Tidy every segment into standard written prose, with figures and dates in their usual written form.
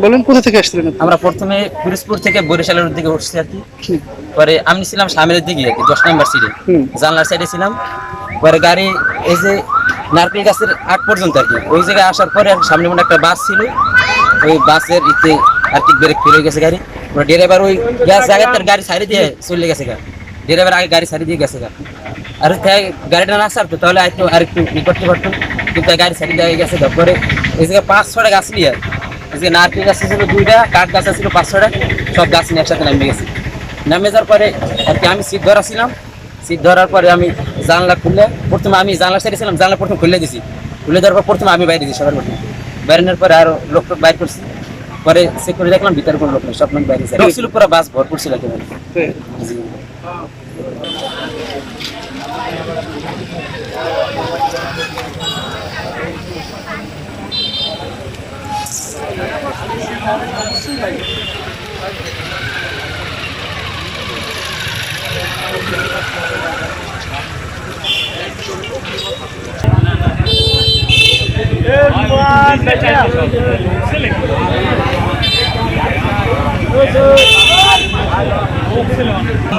বলেন কোথা থেকে আসছিলেন? আমরা প্রথমে পিরোজপুর থেকে বরিশালের দিকে উঠছি আর কি। পরে আমি ছিলাম সামনের দিকে আর কি, 10 নম্বর সিটে, জানলার সাইডে ছিলাম। পরে গাড়ি এই যে নারকেল গাছের আগ পর্যন্ত আর কি, ওই জায়গায় আসার পরে সামনে মনে একটা বাস ছিল, ওই বাসের ইতে আর কি ব্রেক ফেল হয়ে গেছে গাড়ি। ড্রাইভার ওই গ্যাস জায়গায় তার গাড়ি সাইডে দিয়ে চলে গেছে গা, ড্রাইভার আগে গাড়ি সাইডে দিয়ে গেছে গা। আর গাড়িটা না ছাড়তো তাহলে আরেকটু ই করতে পারতো, কিন্তু গাড়ি সাইডে দিয়ে গেছে গা। পরে এই জায়গায় 5-6টা গাছ নিয়ে, এই যে নারকেল গাছ ছিল 2টা, কাঠ গাছ ছিল 5-6টা, সব গাছ নিয়ে একসাথে নামে গেছে। নামে যাওয়ার পরে আর কি আমি সিট ধরা ছিলাম, সিট ধরার পরে আমি জানলা খুললে, প্রথমে আমি জানলা সাইডে ছিলাম, জানলা প্রথমে খুলে দিছি, খুলে দেওয়ার পর প্রথমে আমি বাইরে দিয়েছি সবার প্রথমে। বাইরের পরে আরো লোক বাইর করছি, পরে চেক করে দেখলাম ভিতরে কোনো লোক নেই, সব লোক বাইরে ছিল, পুরো বাস ভরপুর ছিল একেবারে। জি।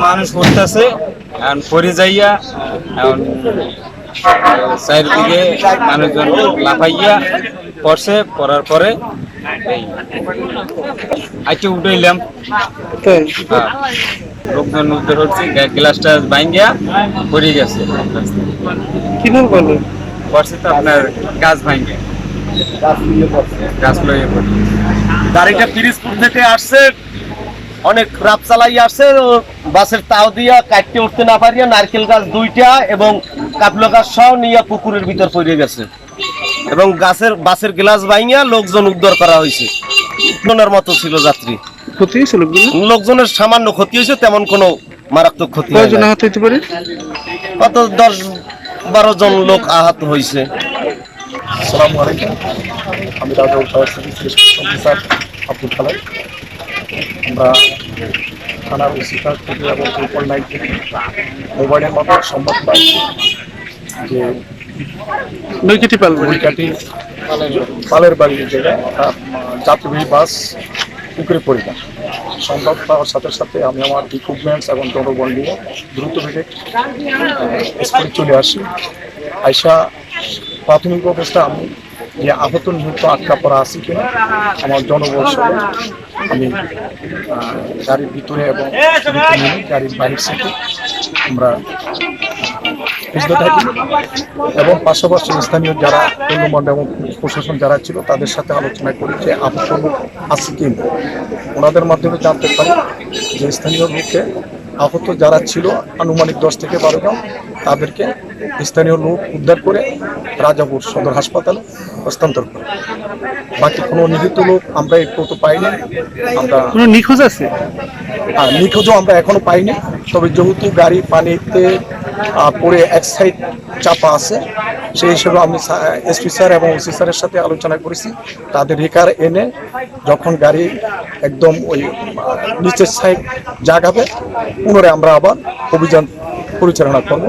মানুষ করতেছে পরে যাইয়া চারিদিকে মানুষজন লাফাইয়া পড়ছে, পড়ার পরে আজকে উঠাইলাম, লোকজন উদ্ধার হচ্ছে, গ্লাসটা ভাঙ্গিয়া পড়ে গেছে। কিভাবে বলবো পড়ছে তো আপনার গাছ ভাঙ্গিয়া, গাছ লইয়ে পড়ে। গাড়িটা পিরোজপুর থেকে আসছে, অনেক রাত চালাই আসছে, বাসের তাও দিয়া কাটতে উঠতে না পারিয়া নারকেল গাছ 2টা এবং কাপলা গাছ সহ নিয়ে পুকুরের ভিতর পড়ে গেছে, এবং বাসের গ্লাস ভাঙিয়া লোকজন উদ্ধার করা হয়েছে। লোনের মতো ছিল যাত্রী, ক্ষতি হয়েছিল? লোকজনের সামান্য ক্ষতি হয়েছে, তেমন কোনো মারাত্মক ক্ষতি হয়নি। কয়জন আহত হতে পারে? কত 10-12 জন লোক আহত হয়েছে। আসসালামু আলাইকুম, আমি Rajoir fire service officer Abdul Khalek. আমরা থানার ওসি কার্ড থেকে এবং 2.9 থেকে মোবাইলের মাধ্যমে সংবাদ পাই যে নৈকেটি পালের বাড়ির জায়গায় যাত্রীবাহী বাস পুকুরে পড়ে যায়। সংবাদ পাওয়ার সাথে সাথে আমি আমার ইকুইপমেন্টস এবং জনবল নিয়ে দ্রুত বেগে স্পটে চলে আসি। আইসা প্রাথমিক অবস্থা আমি যে আহত নিহত আটকা পড়া আছি কিনা আমার জনবল সহ আমি গাড়ির ভিতরে এবং গাড়ির বাইরের সাথে আমরা খুঁজতে থাকি, এবং পাশাপাশি স্থানীয় যারা গণ্যমান্য এবং প্রশাসন যারা ছিল তাদের সাথে আলোচনা করি যে আহত লোক আছে কিনা। ওনাদের মাধ্যমে জানতে পারি যে স্থানীয় লোকে আহত যারা ছিল আনুমানিক 10 থেকে 12 জন, তাদেরকে স্থানীয় লোক উদ্ধার করে রাজাপুর সদর হাসপাতালে হস্তান্তর করে। বাকি কোনো নিহত লোক আমরা এই পর্যন্ত পাইনি। আমরা কোনো নিখোঁজ আছে? নিখোঁজও আমরা এখনো পাইনি। তবে যেহেতু গাড়ি পানিতে পড়ে এক সাইড চাপা আছে, সেই হিসেবে আমি এসপি স্যার এবং ওসি স্যারের সাথে আলোচনা করেছি। তাদের রেকার এনে যখন গাড়ি একদম ওই নিচের সাইড জাগাবে, পুনরায় আমরা আবার অভিযান পরিচালনা করব।